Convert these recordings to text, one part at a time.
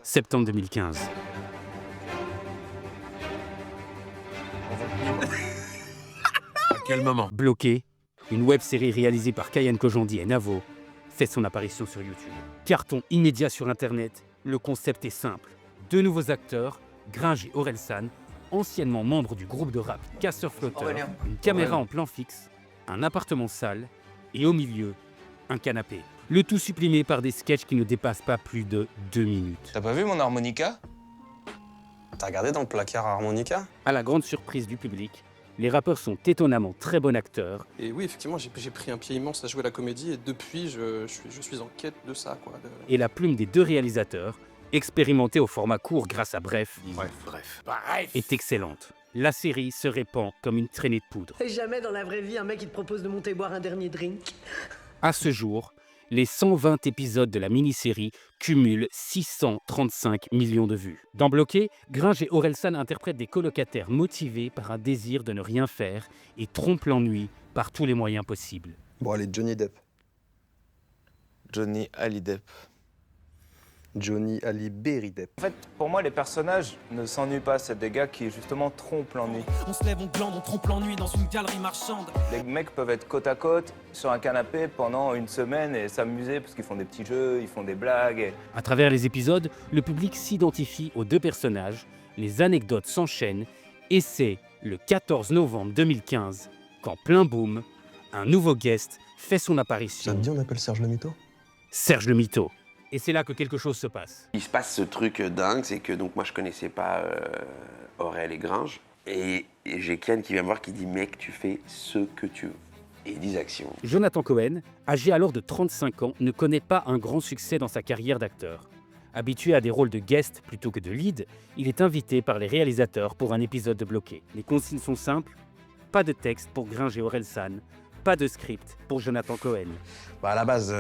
septembre 2015. À quel moment? Bloqué, une web-série réalisée par Kayan Kojandi et Navo, fait son apparition sur YouTube. Carton immédiat sur Internet, le concept est simple. Deux nouveaux acteurs, Gringe et Orelsan, anciennement membres du groupe de rap Casseur Flotteur, une caméra en plan fixe, un appartement sale et au milieu, un canapé. Le tout supprimé par des sketchs qui ne dépassent pas plus de 2 minutes. T'as pas vu mon harmonica? T'as regardé dans le placard à harmonica? À la grande surprise du public, les rappeurs sont étonnamment très bons acteurs Et oui, effectivement, j'ai pris un pied immense à jouer la comédie et depuis, je suis en quête de ça, quoi. et la plume des deux réalisateurs, expérimentés au format court grâce à Bref, Bref. est excellente. La série se répand comme une traînée de poudre. Et jamais dans la vraie vie, un mec il te propose de monter boire un dernier drink. À ce jour, les 120 épisodes de la mini-série cumulent 635 millions de vues. Dans Bloqué, Gringe et Orelsan interprètent des colocataires motivés par un désir de ne rien faire et trompent l'ennui par tous les moyens possibles. Bon, allez, Johnny Depp. Johnny Hallyday. Johnny Ali Berry Depp. En fait, pour moi, les personnages ne s'ennuient pas. C'est des gars qui, justement, trompent l'ennui. On se lève, on glande, on trompe l'ennui dans une galerie marchande. Les mecs peuvent être côte à côte sur un canapé pendant une semaine et s'amuser parce qu'ils font des petits jeux, ils font des blagues. À travers les épisodes, le public s'identifie aux deux personnages, les anecdotes s'enchaînent et c'est le 14 novembre 2015 qu'en plein boom, un nouveau guest fait son Ça apparition, te dit, on appelle Serge le Mito? Serge le Mito. Et c'est là que quelque chose se passe. Il se passe ce truc dingue, c'est que donc moi je connaissais pas Aurel et Gringe, et j'ai Kian qui vient me voir qui dit mec tu fais ce que tu veux, et 10 actions. Jonathan Cohen, âgé alors de 35 ans, ne connaît pas un grand succès dans sa carrière d'acteur. Habitué à des rôles de guest plutôt que de lead, il est invité par les réalisateurs pour un épisode de Bloqué. Les consignes sont simples, pas de texte pour Gringe et Orelsan, pas de script pour Jonathan Cohen. Bah, à la base,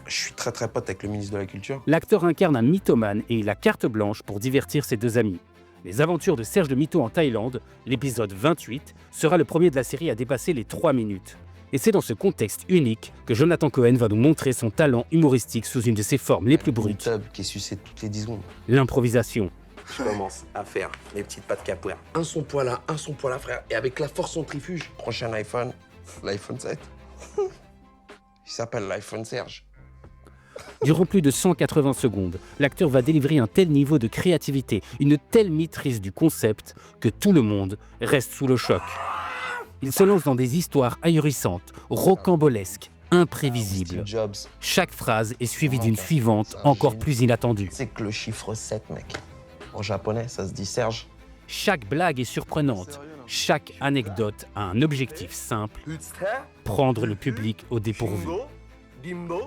je suis très pote avec le ministre de la Culture. L'acteur incarne un mythomane et il a carte blanche pour divertir ses deux amis. Les aventures de Serge le Mito en Thaïlande, l'épisode 28, sera le premier de la série à dépasser les 3 minutes. Et c'est dans ce contexte unique que Jonathan Cohen va nous montrer son talent humoristique sous une de ses formes les plus Une brutes, tub qui est sucée toutes les 10 secondes. l'improvisation. Je commence à faire mes petites pattes capoeira. Un son poil là, un son poil là, frère. Et avec la force centrifuge. Prochain iPhone, l'iPhone 7. Il s'appelle l'iPhone Serge. Durant plus de 180 secondes, l'acteur va délivrer un tel niveau de créativité, une telle maîtrise du concept, que tout le monde reste sous le choc. Il se lance dans des histoires ahurissantes, rocambolesques, imprévisibles. Steve Jobs. Chaque phrase est suivie d'une suivante encore plus inattendue. C'est que le chiffre 7, mec. En japonais, ça se dit Serge. Chaque blague est surprenante. Chaque anecdote a un objectif simple, prendre le public au dépourvu.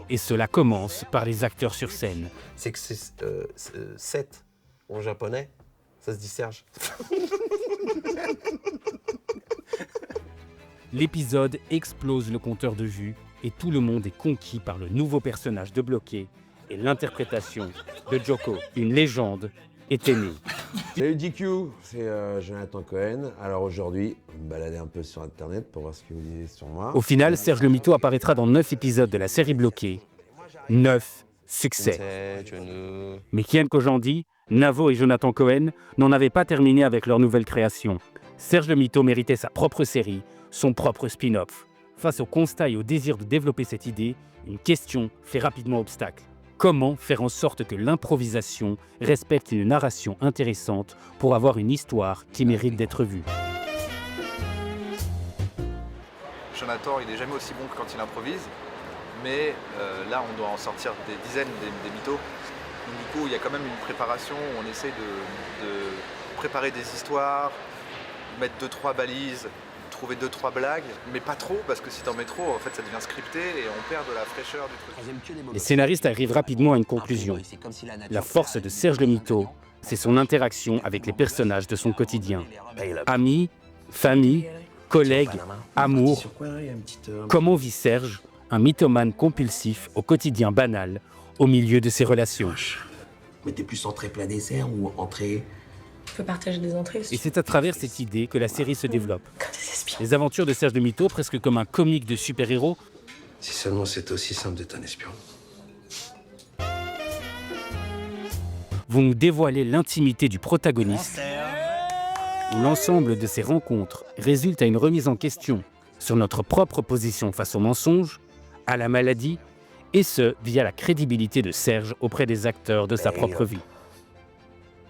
Et cela commence par les acteurs sur scène. C'est que c'est 7 en japonais, ça se dit Serge. L'épisode explose le compteur de vues et tout le monde est conquis par le nouveau personnage de Bloqué et l'interprétation de Joko. Une légende était née. Salut DQ, c'est Jonathan Cohen. Alors aujourd'hui, je vais me balader un peu sur internet pour voir ce que vous disiez sur moi. Au final, Serge le Mito apparaîtra dans 9 épisodes de la série Bloqué. 9 succès. Mais Kian Kojandi, Navo et Jonathan Cohen n'en avaient pas terminé avec leur nouvelle création. Serge le Mito méritait sa propre série, son propre spin-off. Face au constat et au désir de développer cette idée, une question fait rapidement obstacle. Comment faire en sorte que l'improvisation respecte une narration intéressante pour avoir une histoire qui mérite d'être vue? Jonathan, il n'est jamais aussi bon que quand il improvise, mais là, on doit en sortir des dizaines, des mythos. Donc, du coup, il y a quand même une préparation où on essaie de préparer des histoires, mettre 2-3 balises, trouver 2-3 blagues, mais pas trop, parce que si t'en mets trop, en fait, ça devient scripté et on perd de la fraîcheur du truc. Les scénaristes arrivent rapidement à une conclusion. La force de Serge le Mito, c'est son interaction avec les personnages de son quotidien. Amis, famille, collègues, amour. Comment vit Serge, un mythomane compulsif au quotidien banal, au milieu de ses relations? Mais t'es plus entrée plat dessert ou entrée... Tu peux partager des entrées. Et c'est à travers cette idée que la série se développe. Quand des espions. Les aventures de Serge le Mito, presque comme un comique de super-héros, Si seulement c'était aussi simple d'être un espion. vont nous dévoiler l'intimité du protagoniste, où l'ensemble de ces rencontres résulte à une remise en question sur notre propre position face au mensonge, à la maladie, et ce, via la crédibilité de Serge auprès des acteurs de sa propre vie.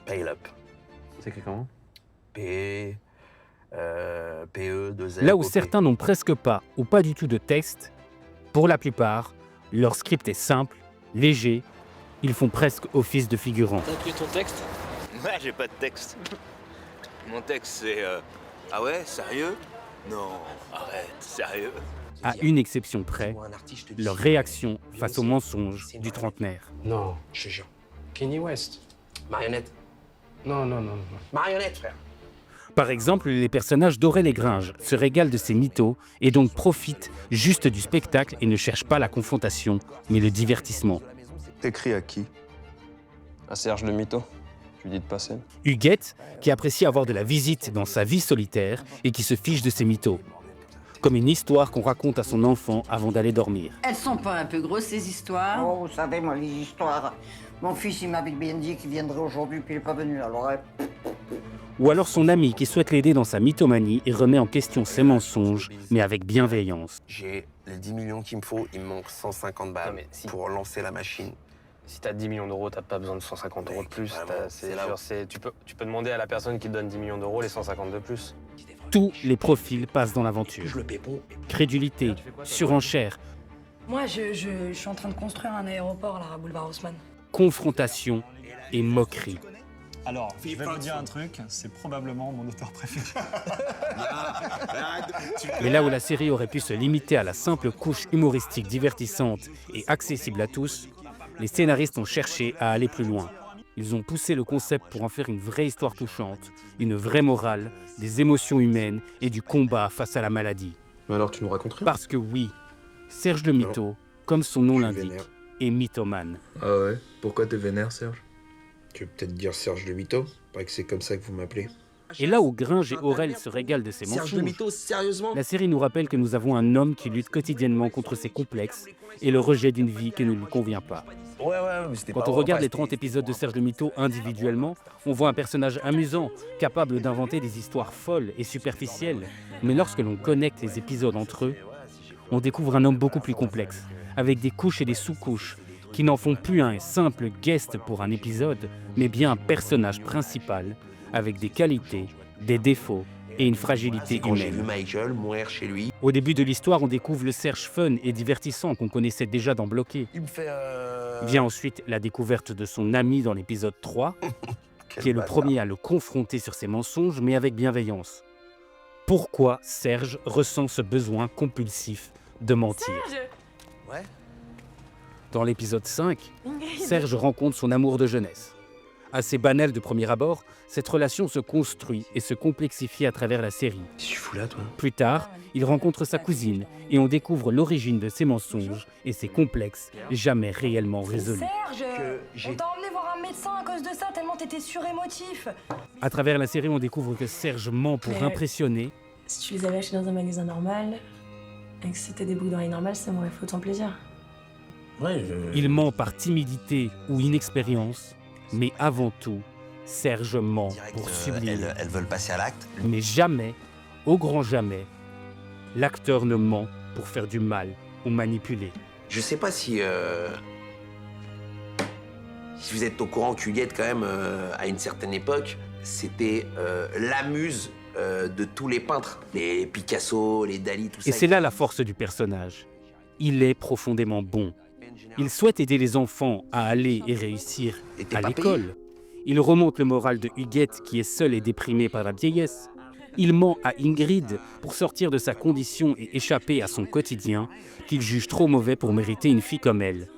Pale Up. C'est écrit comment? PE2L. Là où certains n'ont presque pas ou pas du tout de texte, pour la plupart, leur script est simple, léger, ils font presque office de figurants. T'as écrit ton texte? Ouais, j'ai pas de texte. Mon texte, c'est ah ouais, sérieux? Non, arrête, sérieux? À une exception près, leur réaction face aux mensonges du trentenaire. Non, je te jure. Kanye West. Marionnette. Non. Marionnette, frère. Par exemple, les personnages d'Aurel et Gringe se régalent de ces mythos et donc profitent juste du spectacle et ne cherchent pas la confrontation, mais le divertissement. T'écris à qui? À Serge le mytho. Je lui dis de passer. Huguette, qui apprécie avoir de la visite dans sa vie solitaire et qui se fiche de ses mythos. Comme une histoire qu'on raconte à son enfant avant d'aller dormir. Elles sont pas un peu grosses, ces histoires? Oh, vous savez, moi, les histoires. Mon fils, il m'avait bien dit qu'il viendrait aujourd'hui, puis il n'est pas venu, alors. Ou alors son ami qui souhaite l'aider dans sa mythomanie et remet en question ses mensonges, mais avec bienveillance. J'ai les 10 millions qu'il me faut, il me manque 150 balles pour lancer la machine. Si t'as 10 millions d'euros, t'as pas besoin de 150 euros de plus. Tu peux demander à la personne qui te donne 10 millions d'euros les 150 de plus. Tous les profils passent dans l'aventure. Je le pépon. Crédulité, surenchère, Moi, je suis en train de construire un aéroport, là, à Boulevard Haussmann. confrontation et moquerie. Alors, je vais vous dire un truc, c'est probablement mon auteur préféré. Mais là où la série aurait pu se limiter à la simple couche humoristique divertissante et accessible à tous, les scénaristes ont cherché à aller plus loin. Ils ont poussé le concept pour en faire une vraie histoire touchante, une vraie morale, des émotions humaines et du combat face à la maladie. Mais alors tu nous racontes rien? Parce que oui, Serge le mytho, comme son nom l'indique, est mythomane. Ah ouais? Pourquoi t'es vénère, Serge? Tu veux peut-être dire Serge le mytho? Paraît que c'est comme ça que vous m'appelez. Et là où Gringe et Aurel se régalent de ses Serge le mensonges, mytho, sérieusement? la série nous rappelle que nous avons un homme qui lutte quotidiennement contre ses complexes et le rejet d'une vie qui ne lui convient pas. Ouais, mais c'était Quand on regarde les 30 épisodes de Serge le mytho individuellement, on voit un personnage amusant, capable d'inventer des histoires folles et superficielles. Mais lorsque l'on connecte les épisodes entre eux, on découvre un homme beaucoup plus complexe, avec des couches et des sous-couches, qui n'en font plus un simple guest pour un épisode, mais bien un personnage principal, avec des qualités, des défauts et une fragilité Quand j'ai vu humaine. Michael mourir chez lui, Au début de l'histoire, on découvre le Serge fun et divertissant qu'on connaissait déjà dans Bloqué. il me fait Vient ensuite la découverte de son ami dans l'épisode 3, qui est le premier à le confronter sur ses mensonges, mais avec bienveillance. Pourquoi Serge ressent ce besoin compulsif de mentir? Ouais. Dans l'épisode 5, Serge rencontre son amour de jeunesse. Assez banal de premier abord, cette relation se construit et se complexifie à travers la série. Qu'est-ce que tu fous là, toi? Plus tard, il rencontre sa cousine et on découvre l'origine de ses mensonges et ses complexes jamais réellement résolus. Serge, on t'a emmené voir un médecin à cause de ça, tellement t'étais surémotif. À travers la série, on découvre que Serge ment pour Mais- impressionner, Si tu les avais achetés dans un magasin normal, et que c'était des boucles d'oreilles normales, ça m'aurait fait autant plaisir. Ouais, il ment par timidité ou inexpérience, mais avant tout, Serge ment pour sublimer. elles veulent passer à l'acte. Mais jamais, au grand jamais, l'acteur ne ment pour faire du mal ou manipuler. Je sais pas si vous êtes au courant qu'Huguette, quand même, à une certaine époque, c'était la muse de tous les peintres. Les Picasso, les Dali, tout ça. Et c'est là la force du personnage. Il est profondément bon. Il souhaite aider les enfants à aller et réussir à l'école. Il remonte le moral de Huguette qui est seule et déprimée par la vieillesse. Il ment à Ingrid pour sortir de sa condition et échapper à son quotidien qu'il juge trop mauvais pour mériter une fille comme elle.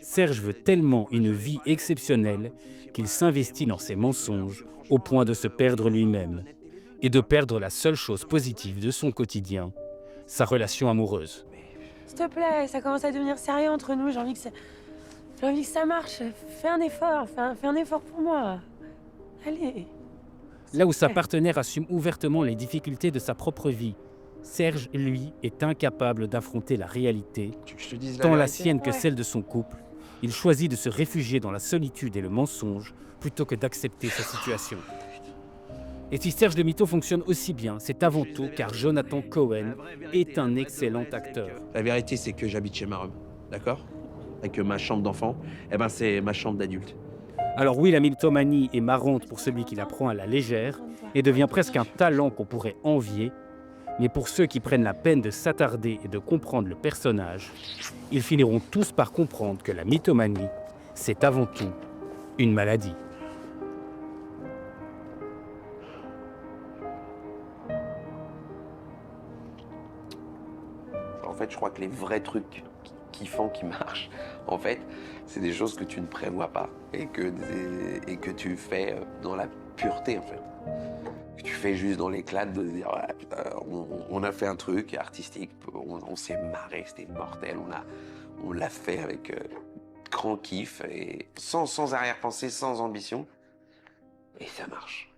Serge veut tellement une vie exceptionnelle qu'il s'investit dans ses mensonges au point de se perdre lui-même et de perdre la seule chose positive de son quotidien, sa relation amoureuse. S'il te plaît, ça commence à devenir sérieux entre nous, j'ai envie que ça marche. Fais un effort, fais un effort pour moi. Allez. Là où sa partenaire assume ouvertement les difficultés de sa propre vie, Serge, lui, est incapable d'affronter la réalité, tant la sienne que celle de son couple, il choisit de se réfugier dans la solitude et le mensonge plutôt que d'accepter sa situation. Et si Serge le Mito fonctionne aussi bien, c'est avant tout car Jonathan Cohen est un excellent acteur. La vérité, c'est que j'habite chez ma Rome, d'accord? Et que ma chambre d'enfant, eh ben, c'est ma chambre d'adulte. Alors oui, la mythomanie est marrante pour celui qui la prend à la légère et devient presque un talent qu'on pourrait envier, mais pour ceux qui prennent la peine de s'attarder et de comprendre le personnage, ils finiront tous par comprendre que la mythomanie, c'est avant tout une maladie. En fait, je crois que les vrais trucs kiffants qui marchent, en fait, c'est des choses que tu ne prévois pas et que tu fais dans la pureté, en fait. Que tu fais juste dans l'éclat de dire ouais, putain, on a fait un truc artistique, on s'est marré, c'était mortel, on l'a fait avec grand kiff et sans arrière-pensée, sans ambition, et ça marche.